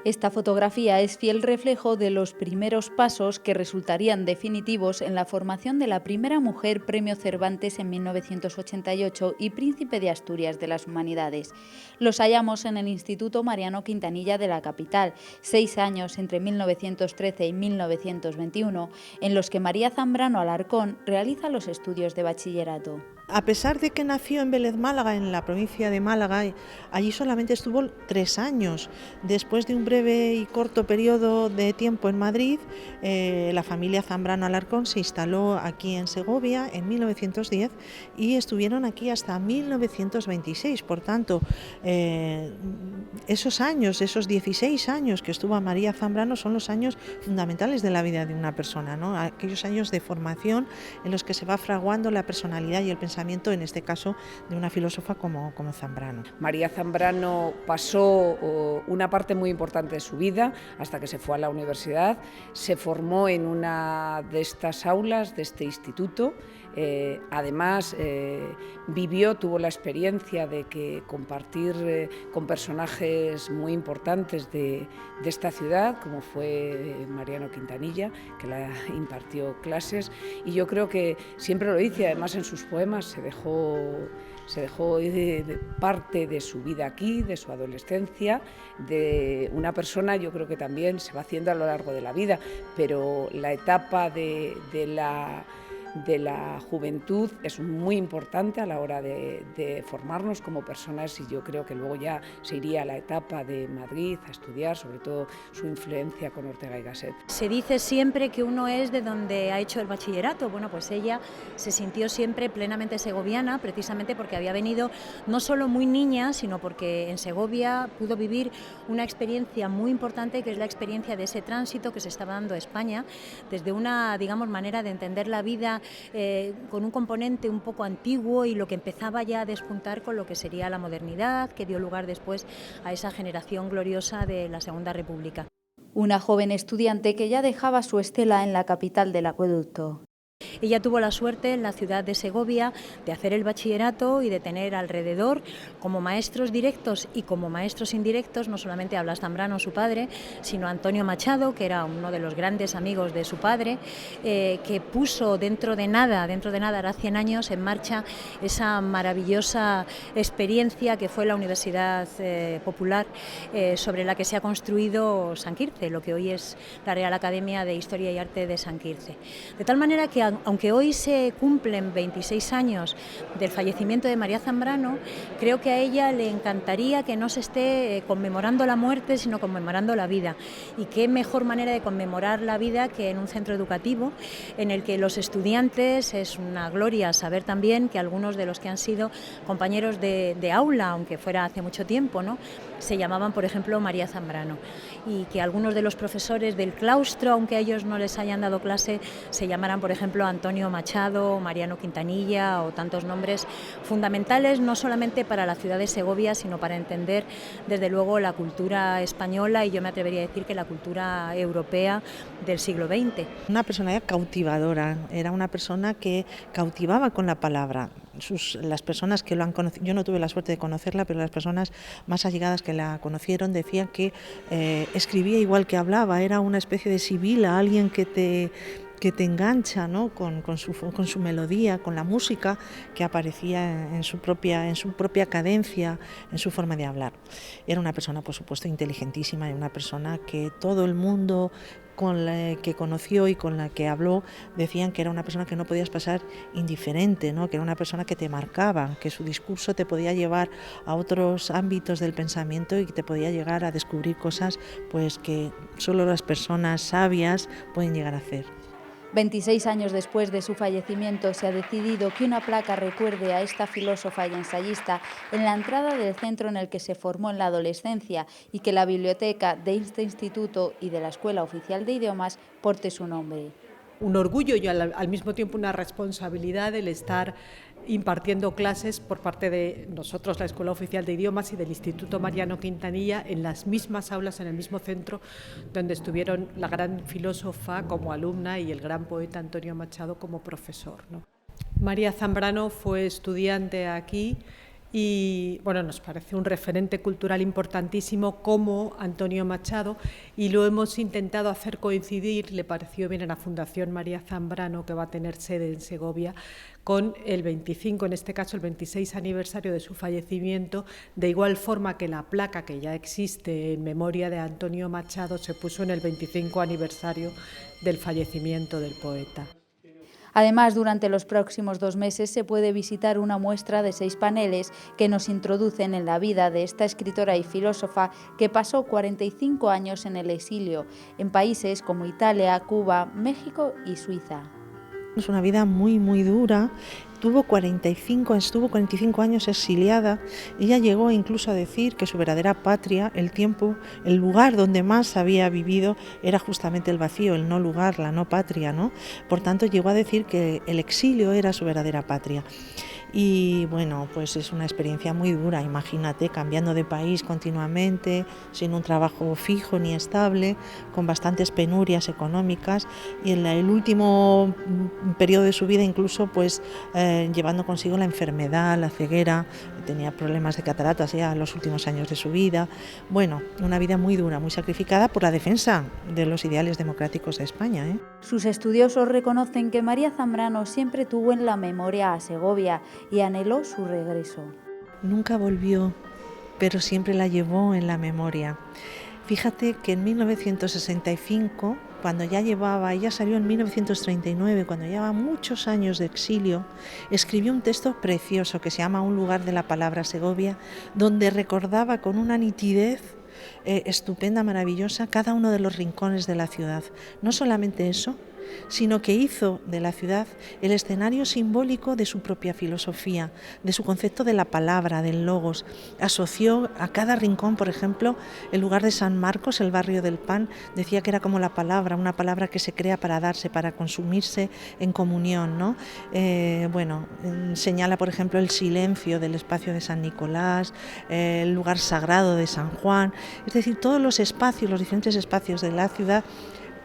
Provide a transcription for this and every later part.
Esta fotografía es fiel reflejo de los primeros pasos que resultarían definitivos en la formación de la primera mujer Premio Cervantes en 1988 y Príncipe de Asturias de las Humanidades. Los hallamos en el Instituto Mariano Quintanilla de la capital, 6 años entre 1913 y 1921, en los que María Zambrano Alarcón realiza los estudios de bachillerato. A pesar de que nació en Vélez Málaga, en la provincia de Málaga, allí solamente estuvo 3 años. Después de un breve y corto periodo de tiempo en Madrid, la familia Zambrano Alarcón se instaló aquí en Segovia en 1910 y estuvieron aquí hasta 1926. Por tanto, esos años, esos 16 años que estuvo María Zambrano son los años fundamentales de la vida de una persona, ¿no? Aquellos años de formación en los que se va fraguando la personalidad y el pensamiento, en este caso, de una filósofa como Zambrano. María Zambrano pasó una parte muy importante de su vida hasta que se fue a la universidad, se formó en una de estas aulas, de este instituto, además tuvo la experiencia de compartir con personajes muy importantes de esta ciudad, como fue Mariano Quintanilla, que la impartió clases, y yo creo que siempre lo dice, además en sus poemas se dejó parte de su vida aquí, de su adolescencia, de una persona, yo creo que también se va haciendo a lo largo de la vida, pero la etapa de la juventud es muy importante a la hora de formarnos como personas, y yo creo que luego ya se iría a la etapa de Madrid a estudiar, sobre todo su influencia con Ortega y Gasset. Se dice siempre que uno es de donde ha hecho el bachillerato. Bueno, pues ella se sintió siempre plenamente segoviana, precisamente porque había venido no solo muy niña, sino porque en Segovia pudo vivir una experiencia muy importante, que es la experiencia de ese tránsito que se estaba dando a España, desde una, digamos, manera de entender la vida con un componente un poco antiguo y lo que empezaba ya a despuntar con lo que sería la modernidad, que dio lugar después a esa generación gloriosa de la Segunda República. Una joven estudiante que ya dejaba su estela en la capital del acueducto. Ella tuvo la suerte en la ciudad de Segovia de hacer el bachillerato y de tener alrededor, como maestros directos y como maestros indirectos, no solamente a Blas Zambrano, su padre, sino a Antonio Machado, que era uno de los grandes amigos de su padre, que puso dentro de nada, hará 100 años, en marcha esa maravillosa experiencia que fue la Universidad Popular, sobre la que se ha construido San Quirze, lo que hoy es la Real Academia de Historia y Arte de San Quirze. De tal manera que, aunque hoy se cumplen 26 años del fallecimiento de María Zambrano, creo que a ella le encantaría que no se esté conmemorando la muerte, sino conmemorando la vida. Y qué mejor manera de conmemorar la vida que en un centro educativo en el que los estudiantes, es una gloria saber también que algunos de los que han sido compañeros de aula, aunque fuera hace mucho tiempo, ¿no?, se llamaban, por ejemplo, María Zambrano, y que algunos de los profesores del claustro, aunque a ellos no les hayan dado clase, se llamaran, por ejemplo, Antonio Machado, Mariano Quintanilla o tantos nombres fundamentales, no solamente para la ciudad de Segovia, sino para entender, desde luego, la cultura española y yo me atrevería a decir que la cultura europea del siglo XX. Una personalidad cautivadora, era una persona que cautivaba con la palabra. Las personas que lo han conocido, yo no tuve la suerte de conocerla, pero las personas más allegadas que la conocieron decían que escribía igual que hablaba, era una especie de sibila, alguien que te engancha, ¿no?, con su melodía, con la música que aparecía en su propia cadencia, en su forma de hablar. Era una persona, por supuesto, inteligentísima, y una persona que todo el mundo con la que conoció y con la que habló decían que era una persona que no podías pasar indiferente, ¿no?, que era una persona que te marcaba, que su discurso te podía llevar a otros ámbitos del pensamiento y que te podía llegar a descubrir cosas, pues, que solo las personas sabias pueden llegar a hacer. 26 años después de su fallecimiento, se ha decidido que una placa recuerde a esta filósofa y ensayista en la entrada del centro en el que se formó en la adolescencia, y que la biblioteca de este instituto y de la Escuela Oficial de Idiomas porte su nombre. Un orgullo y al mismo tiempo una responsabilidad el estar impartiendo clases por parte de nosotros, la Escuela Oficial de Idiomas, y del Instituto Mariano Quintanilla, en las mismas aulas, en el mismo centro donde estuvieron la gran filósofa como alumna y el gran poeta Antonio Machado como profesor, ¿no? María Zambrano fue estudiante aquí y bueno, nos parece un referente cultural importantísimo como Antonio Machado, y lo hemos intentado hacer coincidir, le pareció bien a la Fundación María Zambrano, que va a tener sede en Segovia, con el 25, en este caso el 26 aniversario de su fallecimiento, de igual forma que la placa que ya existe en memoria de Antonio Machado se puso en el 25 aniversario del fallecimiento del poeta. Además, durante los próximos 2 meses se puede visitar una muestra de 6 paneles que nos introducen en la vida de esta escritora y filósofa que pasó 45 años en el exilio, en países como Italia, Cuba, México y Suiza. Es una vida muy, muy dura. Estuvo 45 años exiliada. Ella llegó incluso a decir que su verdadera patria, el lugar donde más había vivido era justamente el vacío, el no lugar, la no patria, ¿no? Por tanto, llegó a decir que el exilio era su verdadera patria. Y bueno, pues es una experiencia muy dura, imagínate, cambiando de país continuamente, sin un trabajo fijo ni estable, con bastantes penurias económicas, y en el último periodo de su vida incluso pues llevando consigo la enfermedad, la ceguera, tenía problemas de cataratas ya en los últimos años de su vida. Bueno, una vida muy dura, muy sacrificada por la defensa de los ideales democráticos de España, ¿eh? Sus estudiosos reconocen que María Zambrano siempre tuvo en la memoria a Segovia y anheló su regreso. Nunca volvió, pero siempre la llevó en la memoria. Fíjate que en 1965, cuando ella salió en 1939, cuando llevaba muchos años de exilio, escribió un texto precioso que se llama Un lugar de la palabra Segovia, donde recordaba con una nitidez estupenda, maravillosa, cada uno de los rincones de la ciudad. No solamente eso, sino que hizo de la ciudad el escenario simbólico de su propia filosofía, de su concepto de la palabra, del logos. Asoció a cada rincón, por ejemplo, el lugar de San Marcos, el barrio del pan, decía que era como la palabra, una palabra que se crea para darse, para consumirse en comunión, ¿no? Señala, por ejemplo, el silencio del espacio de San Nicolás, el lugar sagrado de San Juan, es decir, todos los espacios, los diferentes espacios de la ciudad,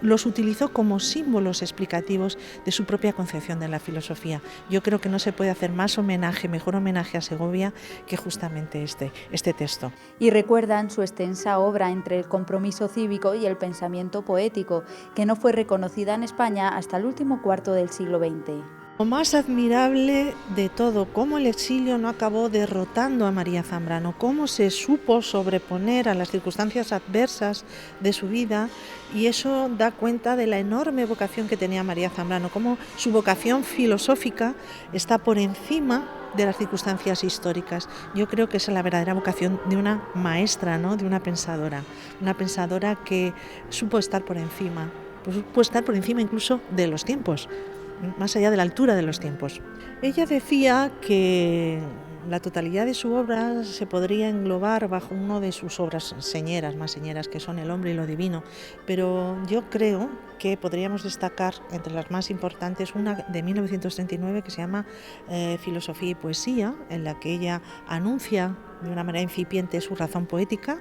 los utilizó como símbolos explicativos de su propia concepción de la filosofía. Yo creo que no se puede hacer mejor homenaje a Segovia que justamente este texto. Y recuerdan su extensa obra entre el compromiso cívico y el pensamiento poético, que no fue reconocida en España hasta el último cuarto del siglo XX. Lo más admirable de todo, cómo el exilio no acabó derrotando a María Zambrano, cómo se supo sobreponer a las circunstancias adversas de su vida, y eso da cuenta de la enorme vocación que tenía María Zambrano, cómo su vocación filosófica está por encima de las circunstancias históricas. Yo creo que esa es la verdadera vocación de una maestra, ¿no? De una pensadora que supo estar por encima incluso de los tiempos, más allá de la altura de los tiempos. Ella decía que la totalidad de su obra se podría englobar bajo una de sus obras más señeras, que son El hombre y lo divino, pero yo creo que podríamos destacar entre las más importantes una de 1939 que se llama Filosofía y poesía, en la que ella anuncia de una manera incipiente su razón poética.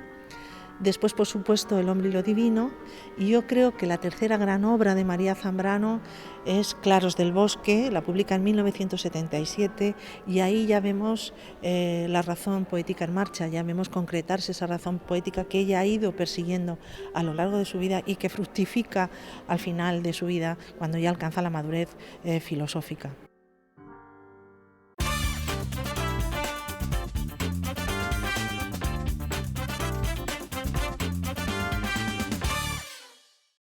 Después, por supuesto, El hombre y lo divino, y yo creo que la tercera gran obra de María Zambrano es Claros del bosque, la publica en 1977, y ahí ya vemos la razón poética en marcha, ya vemos concretarse esa razón poética que ella ha ido persiguiendo a lo largo de su vida y que fructifica al final de su vida cuando ya alcanza la madurez filosófica.